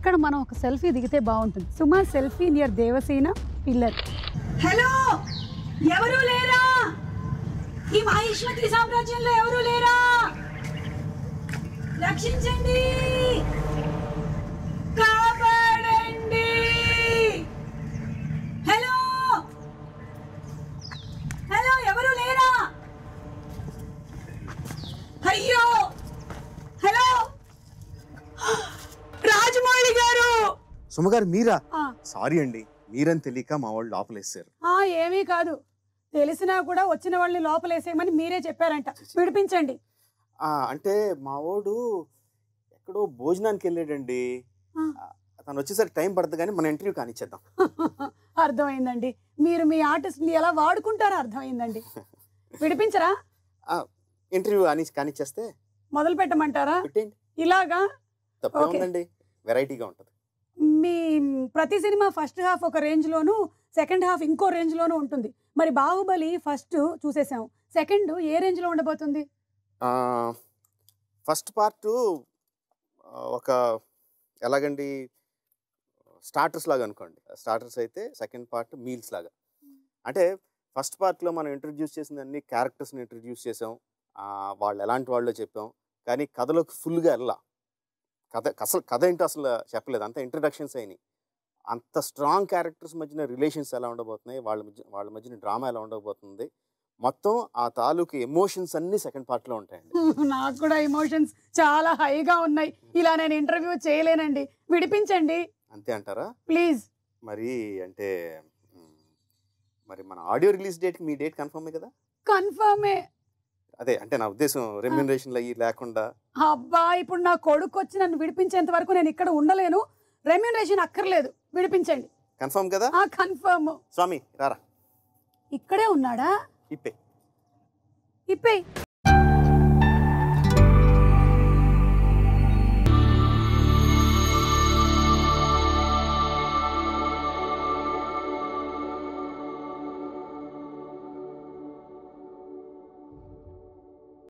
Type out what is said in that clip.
ఇక్కడ మనం ఒక సెల్ఫీ దిగితే బాగుంటుంది. సుమా selfie near Devasena pillar. Hello, ఎవరు లేరా? ఈ మహిష్మతి సామ్రాజ్యంలో ఎవరు లేరా? రక్షించండి, కాపాడండి. హలో హలో, ఎవరు లేరా? అయ్యో, హలో రాజమౌళి గారు. సుమగారు మీరా? సారీ అండి, మీరని తెలియక మా వాళ్ళు లోపలేసారు. ఏమీ కాదు, తెలిసినా కూడా వచ్చిన వాళ్ళని లోపలేసేయమని మీరే చెప్పారంట. విడిపించండి. అంటే మా వాడు ఎక్కడో భోజనానికి వెళ్ళాడండి. తను వచ్చేసరికి టైం పడుతుంది, కానీ మన ఇంటర్వ్యూ కానిచ్చేద్దాం. అర్థమైందండి, మీరు మీ ఆర్టిస్ట్ని ఎలా వాడుకుంటారో అర్థమైందండి. విడిపించరా? ఇంటర్వ్యూ కానిచ్చేస్తే మొదలు పెట్టమంటారా? పెట్టండి. ఇలాగా తప్పే ఉందండి, వెరైటీగా ఉంటుంది. మీ ప్రతి సినిమా ఫస్ట్ హాఫ్ ఒక రేంజ్లోను, సెకండ్ హాఫ్ ఇంకో రేంజ్లోనూ ఉంటుంది. మరి బాహుబలి ఫస్ట్ చూసేసాం, సెకండ్ ఏ రేంజ్లో ఉండబోతుంది? ఫస్ట్ పార్ట్ ఒక ఎలాగండి, స్టార్టర్స్ లాగా అనుకోండి. స్టార్టర్స్ అయితే సెకండ్ పార్ట్ మీల్స్ లాగా. అంటే ఫస్ట్ పార్ట్లో మనం ఇంట్రడ్యూస్ చేసిన అన్ని క్యారెక్టర్స్ని ఇంట్రడ్యూస్ చేసాం, వాళ్ళు ఎలాంటి వాళ్ళో చెప్పాం, కానీ కథలోకి ఫుల్గా వెళ్ళా. కథ ఏంటో అసలు చెప్పలేదు, అంత ఇంట్రడక్షన్స్ అయినాయి. అంత స్ట్రాంగ్ క్యారెక్టర్స్ మధ్యన రిలేషన్స్ ఎలా ఉండబోతున్నాయి, వాళ్ళ మధ్యన డ్రామా ఎలా ఉండబోతుంది, మొత్తం ఆ తాలూకు ఎమోషన్స్ అన్ని సెకండ్ పార్ట్లో ఉంటాయండి. నాకు కూడా ఎమోషన్స్ చాలా హైగా ఉన్నాయి. ఇలా నేను ఇంటర్వ్యూ చేయలేనండి, విడిపించండి. అంతే అంటారా? ప్లీజ్. మరి అంటే మరి మన ఆడియో రిలీజ్ డేట్కి మీ డేట్ కన్ఫర్మే కదా? కన్ఫర్మే. అదే అంటే నా ఉద్దేశం రెమ్యూనరేషన్లు అయ్యి లేకుండా. అబ్బా, ఇప్పుడు నా కొడుకు వచ్చి నన్ను విడిపించేంత వరకు నేను ఇక్కడ ఉండలేను. రెమ్యూనరేషన్ అక్కర్లేదు, విడిపించండి. కన్ఫర్మ్ కదా? కన్ఫర్మ్. స్వామి రారా, ఇక్కడే ఉన్నాడా? ఇప్పే. ఇప్పే.